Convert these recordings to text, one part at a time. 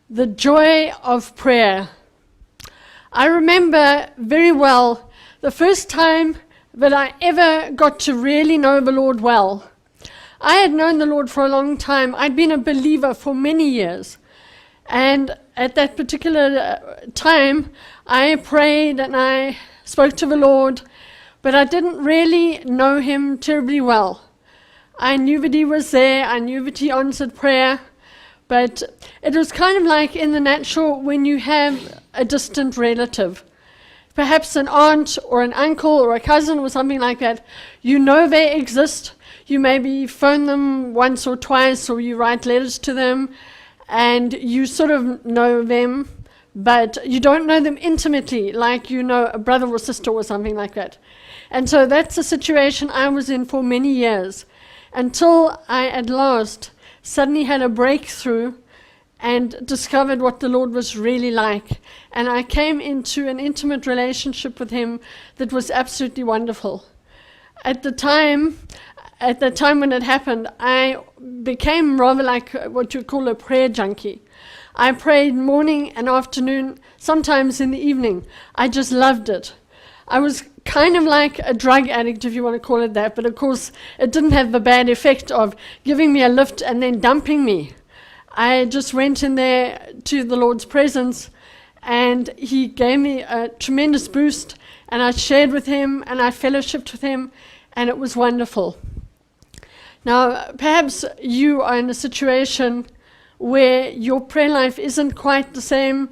The joy of prayer. I remember very well the first time that I ever got to really know the Lord well. I had known the Lord for a long time. I'd been a believer for many years. And at that particular time, I prayed and I spoke to the Lord, but I didn't really know him terribly well. I knew that he was there. I knew that he answered prayer. But it was kind of like in the natural when you have a distant relative, perhaps an aunt or an uncle or a cousin or something like that. You know they exist. You maybe phone them once or twice, or you write letters to them, and you sort of know them, but you don't know them intimately, like you know a brother or sister or something like that. And so that's the situation I was in for many years, until I at last suddenly had a breakthrough and discovered what the Lord was really like. And I came into an intimate relationship with him that was absolutely wonderful. At the time when it happened, I became rather like what you call a prayer junkie. I prayed morning and afternoon, sometimes in the evening. I just loved it. I was kind of like a drug addict, if you want to call it that, but of course it didn't have the bad effect of giving me a lift and then dumping me. I just went in there to the Lord's presence, and he gave me a tremendous boost, and I shared with him and I fellowshiped with him, and it was wonderful. Now, perhaps you are in a situation where your prayer life isn't quite the same.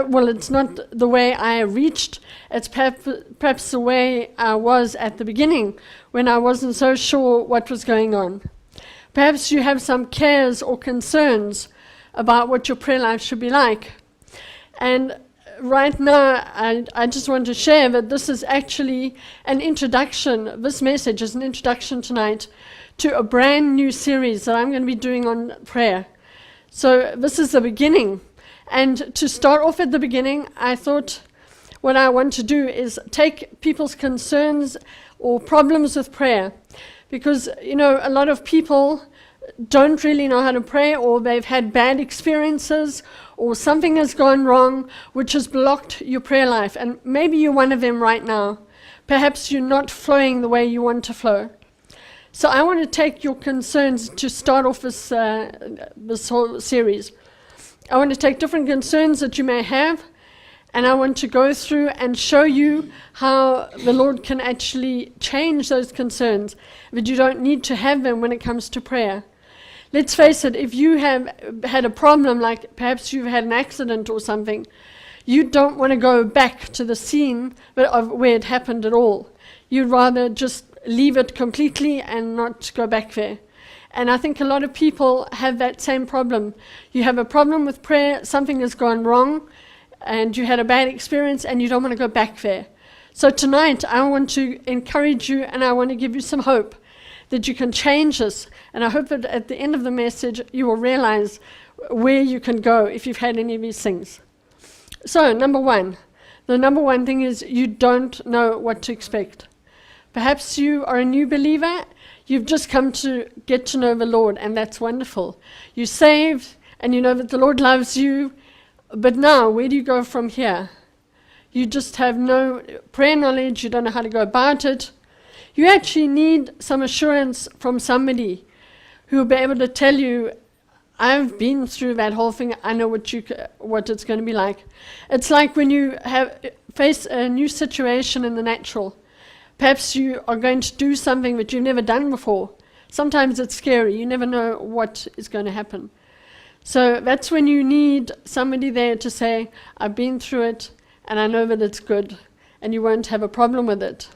Well, it's not the way I reached. It's perhaps the way I was at the beginning, when I wasn't so sure what was going on. Perhaps you have some cares or concerns about what your prayer life should be like. And right now, I just want to share that this is actually an introduction. This message is an introduction tonight to a brand new series that I'm going to be doing on prayer. So this is the beginning. And to start off at the beginning, I thought what I want to do is take people's concerns or problems with prayer. Because, you know, a lot of people don't really know how to pray, or they've had bad experiences, or something has gone wrong which has blocked your prayer life. And maybe you're one of them right now. Perhaps you're not flowing the way you want to flow. So I want to take your concerns to start off this whole series. I want to take different concerns that you may have, and I want to go through and show you how the Lord can actually change those concerns, but you don't need to have them when it comes to prayer. Let's face it, if you have had a problem, like perhaps you've had an accident or something, you don't want to go back to the scene of where it happened at all. You'd rather just leave it completely and not go back there. And I think a lot of people have that same problem. You have a problem with prayer, something has gone wrong, and you had a bad experience, and you don't want to go back there. So tonight, I want to encourage you, and I want to give you some hope that you can change this. And I hope that at the end of the message, you will realize where you can go if you've had any of these things. So, number one. The number one thing is you don't know what to expect. Perhaps you are a new believer. You've just come to get to know the Lord, and that's wonderful. You're saved, and you know that the Lord loves you. But now, where do you go from here? You just have no prayer knowledge. You don't know how to go about it. You actually need some assurance from somebody who will be able to tell you, I've been through that whole thing. I know what it's going to be like. It's like when you face a new situation in the natural. Perhaps you are going to do something that you've never done before. Sometimes it's scary. You never know what is going to happen. So that's when you need somebody there to say, I've been through it, and I know that it's good, and you won't have a problem with it.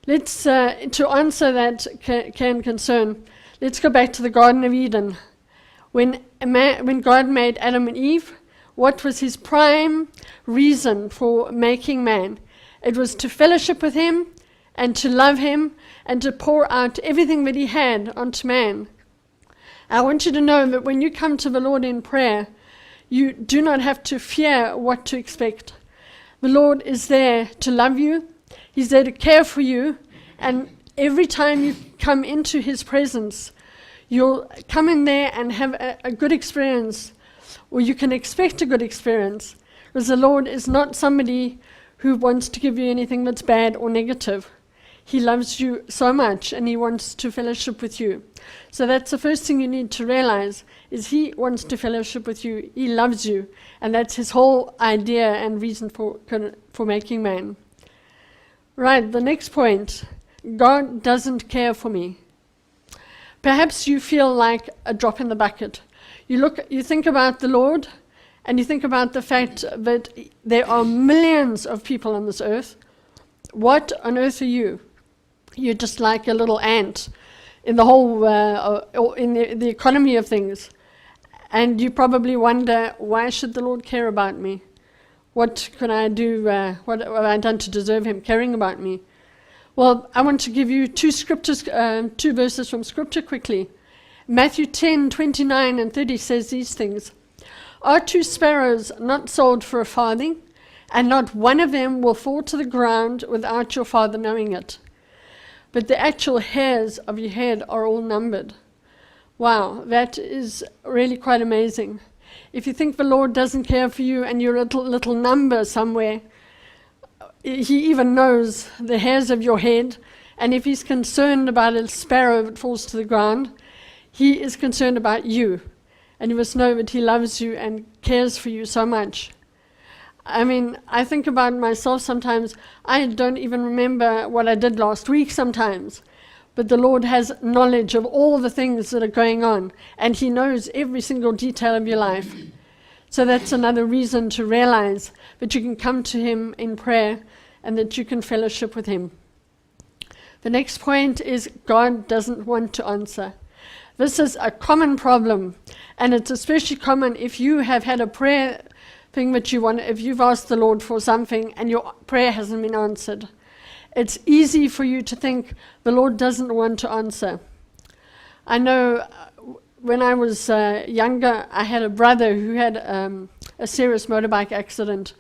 Let's, to answer that concern, let's go back to the Garden of Eden. When God made Adam and Eve, what was his prime reason for making man? It was to fellowship with him and to love him and to pour out everything that he had onto man. I want you to know that when you come to the Lord in prayer, you do not have to fear what to expect. The Lord is there to love you. He's there to care for you. And every time you come into his presence, you'll come in there and have a good experience or you can expect a good experience, because the Lord is not somebody who wants to give you anything that's bad or negative. He loves you so much, and he wants to fellowship with you. So that's the first thing you need to realize, is he wants to fellowship with you. He loves you, and that's his whole idea and reason for making man. Right, the next point, God doesn't care for me. Perhaps you feel like a drop in the bucket. You think about the Lord, and you think about the fact that there are millions of people on this earth. What on earth are you? You're just like a little ant in the whole, or in the economy of things. And you probably wonder, why should the Lord care about me? What can I do? What have I done to deserve him caring about me? Well, I want to give you two verses from Scripture quickly. Matthew 10:29 and 30 says these things. Are 2 sparrows not sold for a farthing? And not one of them will fall to the ground without your Father knowing it. But the actual hairs of your head are all numbered. Wow, that is really quite amazing. If you think the Lord doesn't care for you and you're a little number somewhere, he even knows the hairs of your head. And if he's concerned about a sparrow that falls to the ground, he is concerned about you. And you must know that he loves you and cares for you so much. I mean, I think about myself sometimes. I don't even remember what I did last week sometimes. But the Lord has knowledge of all the things that are going on. And he knows every single detail of your life. So that's another reason to realize that you can come to him in prayer and that you can fellowship with him. The next point is God doesn't want to answer. This is a common problem. And it's especially common if you have had a prayer thing that you want, if you've asked the Lord for something and your prayer hasn't been answered. It's easy for you to think the Lord doesn't want to answer. I know when I was younger, I had a brother who had a serious motorbike accident,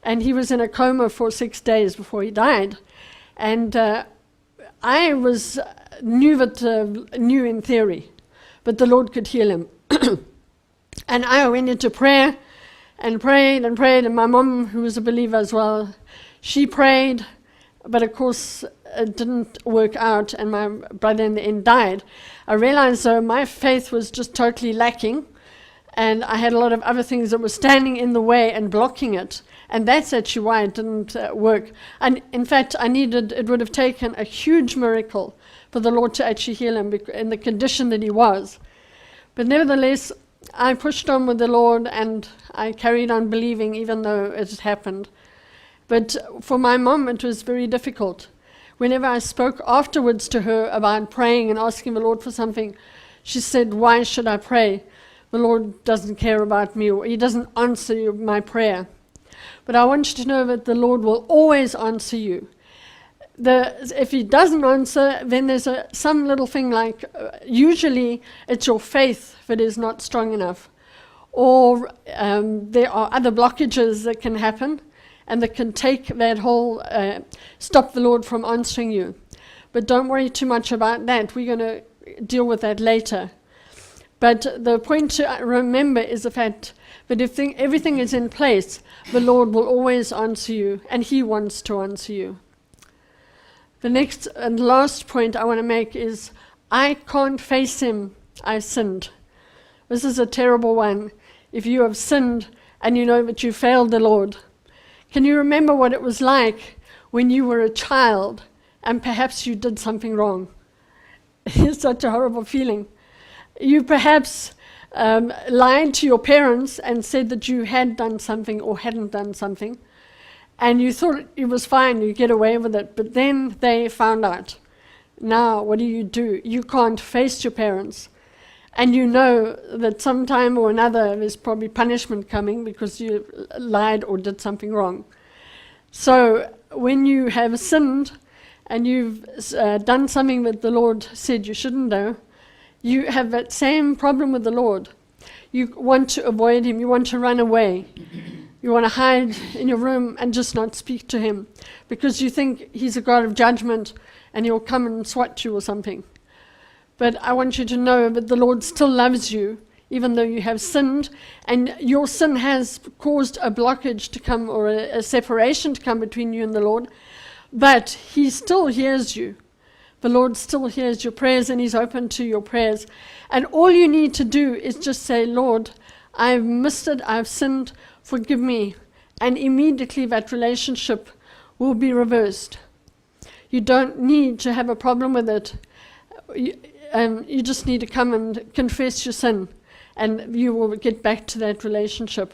and he was in a coma for 6 days before he died. And I knew in theory, but the Lord could heal him. And I went into prayer and prayed and prayed, and my mom, who was a believer as well, she prayed, but of course it didn't work out, and my brother in the end died. I realized, though, my faith was just totally lacking, and I had a lot of other things that were standing in the way and blocking it, and that's actually why it didn't work. And in fact, it would have taken a huge miracle for the Lord to actually heal him in the condition that he was. But nevertheless, I pushed on with the Lord, and I carried on believing even though it had happened. But for my mom, it was very difficult. Whenever I spoke afterwards to her about praying and asking the Lord for something, she said, why should I pray? The Lord doesn't care about me, or he doesn't answer my prayer. But I want you to know that the Lord will always answer you. If he doesn't answer, then there's some little thing like, usually it's your faith that is not strong enough. Or there are other blockages that can happen, and that can take that whole, stop the Lord from answering you. But don't worry too much about that. We're going to deal with that later. But the point to remember is the fact that if everything is in place, the Lord will always answer you, and he wants to answer you. The next and last point I want to make is, I can't face him, I sinned. This is a terrible one. If you have sinned and you know that you failed the Lord, can you remember what it was like when you were a child and perhaps you did something wrong? It's such a horrible feeling. You perhaps lied to your parents and said that you had done something or hadn't done something, and you thought it was fine, you get away with it, but then they found out. Now, what do? You can't face your parents, and you know that sometime or another there's probably punishment coming because you lied or did something wrong. So when you have sinned and you've done something that the Lord said you shouldn't do, you have that same problem with the Lord. You want to avoid him, you want to run away. You want to hide in your room and just not speak to him because you think he's a God of judgment and he'll come and swat you or something. But I want you to know that the Lord still loves you even though you have sinned, and your sin has caused a blockage to come, or a separation to come between you and the Lord, but He still hears you. The Lord still hears your prayers, and He's open to your prayers. And all you need to do is just say, Lord, I've missed it, I've sinned, forgive me. And immediately that relationship will be reversed. You don't need to have a problem with it. You just need to come and confess your sin, and you will get back to that relationship.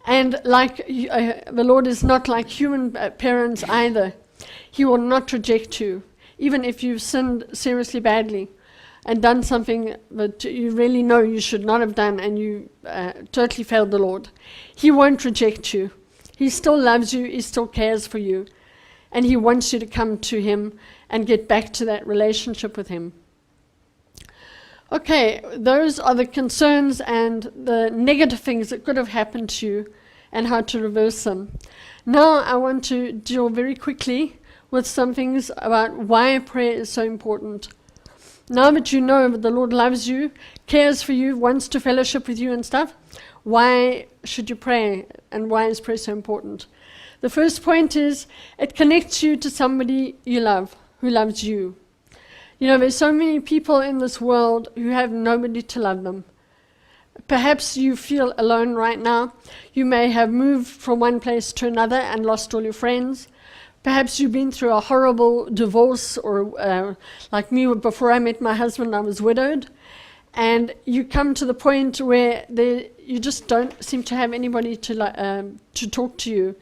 And the Lord is not like human parents either. He will not reject you, even if you've sinned seriously badly and done something that you really know you should not have done, and you totally failed the Lord. He won't reject you. He still loves you. He still cares for you. And He wants you to come to Him and get back to that relationship with Him. Okay, those are the concerns and the negative things that could have happened to you and how to reverse them. Now I want to deal very quickly with some things about why prayer is so important. Now that you know that the Lord loves you, cares for you, wants to fellowship with you and stuff, why should you pray, and why is prayer so important? The first point is it connects you to somebody you love, who loves you. You know, there's so many people in this world who have nobody to love them. Perhaps you feel alone right now. You may have moved from one place to another and lost all your friends. Perhaps you've been through a horrible divorce, or like me, before I met my husband, I was widowed. And you come to the point where you just don't seem to have anybody to talk to you.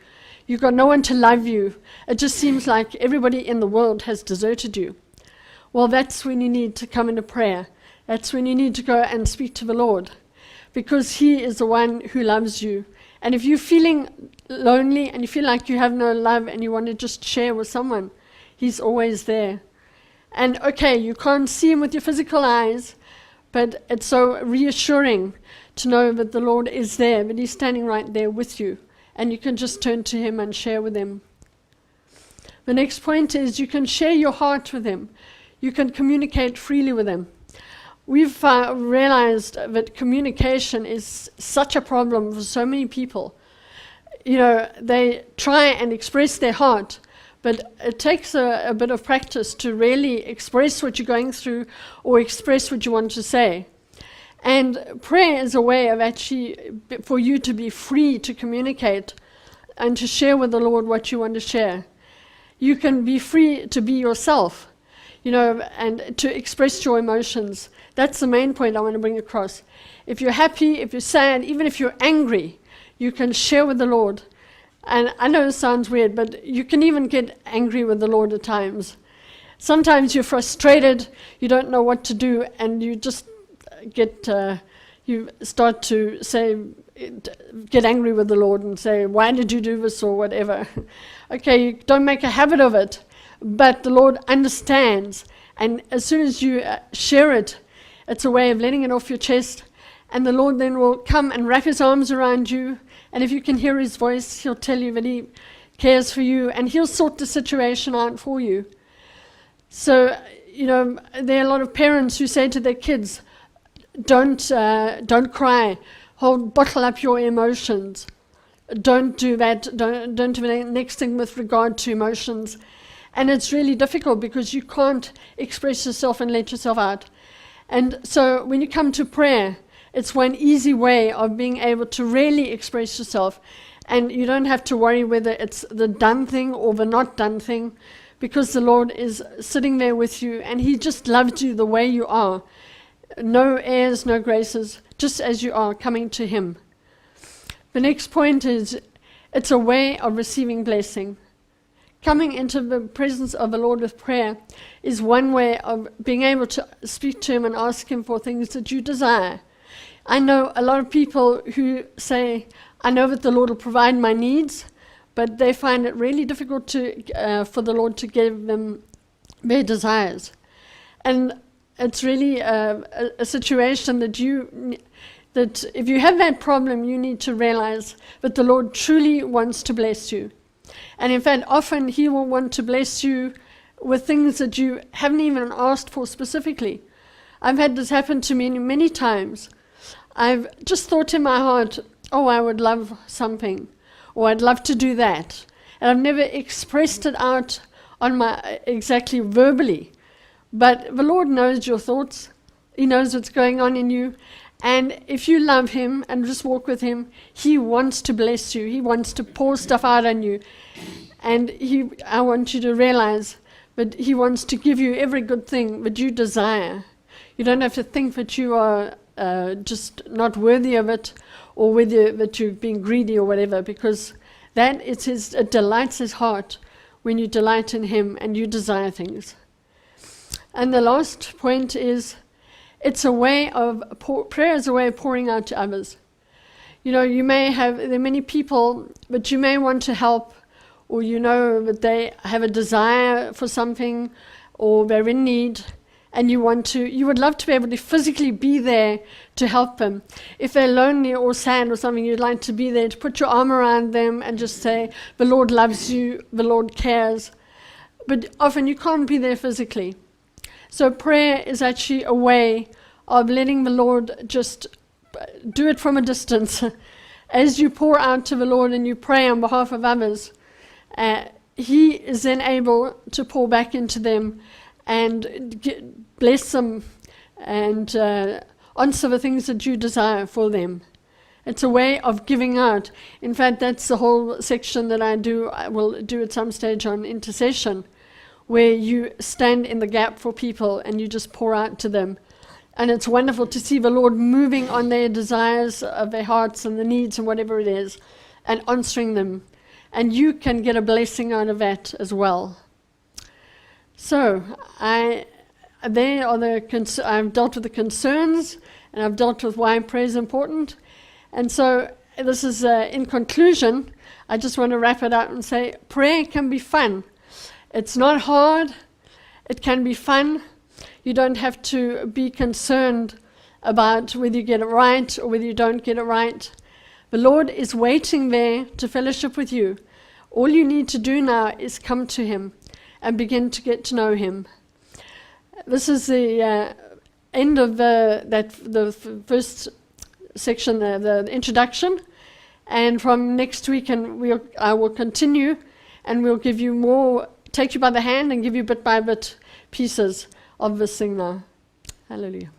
You've got no one to love you. It just seems like everybody in the world has deserted you. Well, that's when you need to come into prayer. That's when you need to go and speak to the Lord, because He is the one who loves you. And if you're feeling lonely and you feel like you have no love and you want to just share with someone, He's always there. And okay, you can't see Him with your physical eyes, but it's so reassuring to know that the Lord is there, that He's standing right there with you, and you can just turn to Him and share with Him. The next point is you can share your heart with Him. You can communicate freely with Him. We've realized that communication is such a problem for so many people. You know, they try and express their heart, but it takes a bit of practice to really express what you're going through or express what you want to say. And prayer is a way of actually, for you to be free to communicate and to share with the Lord what you want to share. You can be free to be yourself, you know, and to express your emotions. That's the main point I want to bring across. If you're happy, if you're sad, even if you're angry, you can share with the Lord. And I know it sounds weird, but you can even get angry with the Lord at times. Sometimes you're frustrated, you don't know what to do, and you just you start to get angry with the Lord and say, why did you do this, or whatever. Okay, you don't make a habit of it, but the Lord understands. And as soon as you share it, it's a way of letting it off your chest, and the Lord then will come and wrap His arms around you, and if you can hear His voice, He'll tell you that He cares for you, and He'll sort the situation out for you. So, you know, there are a lot of parents who say to their kids, don't cry, bottle up your emotions. Don't do that, don't do the next thing with regard to emotions. And it's really difficult because you can't express yourself and let yourself out. And so when you come to prayer, it's one easy way of being able to really express yourself. And you don't have to worry whether it's the done thing or the not done thing, because the Lord is sitting there with you, and He just loves you the way you are. No airs, no graces, just as you are, coming to Him. The next point is it's a way of receiving blessing. Coming into the presence of the Lord with prayer is one way of being able to speak to Him and ask Him for things that you desire. I know a lot of people who say, I know that the Lord will provide my needs, but they find it really difficult for the Lord to give them their desires. And it's really a situation that if you have that problem, you need to realize that the Lord truly wants to bless you. And in fact, often He will want to bless you with things that you haven't even asked for specifically. I've had this happen to me many times. I've just thought in my heart, oh, I would love something, or I'd love to do that. And I've never expressed it out on my exactly verbally. But the Lord knows your thoughts. He knows what's going on in you. And if you love him and just walk with him, he wants to bless you. He wants to pour stuff out on you. And I want you to realize that he wants to give you every good thing that you desire. You don't have to think that you are just not worthy of it, or whether that you've been greedy or whatever, because it delights his heart when you delight in him and you desire things. And the last point is, prayer is a way of pouring out to others. You know, there are many people that you may want to help, or you know that they have a desire for something, or they're in need, and you would love to be able to physically be there to help them. If they're lonely or sad or something, you'd like to be there to put your arm around them and just say, the Lord loves you, the Lord cares. But often you can't be there physically. So prayer is actually a way of letting the Lord just do it from a distance. As you pour out to the Lord and you pray on behalf of others, he is then able to pour back into them and bless them and answer the things that you desire for them. It's a way of giving out. In fact, that's the whole section that I will do at some stage on intercession, where you stand in the gap for people and you just pour out to them. And it's wonderful to see the Lord moving on their desires of their hearts and the needs and whatever it is, and answering them. And you can get a blessing out of that as well. So, I've dealt with the concerns, and I've dealt with why prayer is important. And so, this is, in conclusion, I just want to wrap it up and say, prayer can be fun. It's not hard. It can be fun. You don't have to be concerned about whether you get it right or whether you don't get it right. The Lord is waiting there to fellowship with you. All you need to do now is come to him and begin to get to know him. This is the end of the first section, the introduction. And from next week, I will continue, and we'll give you more, take you by the hand and give you bit by bit pieces of this thing now. Hallelujah.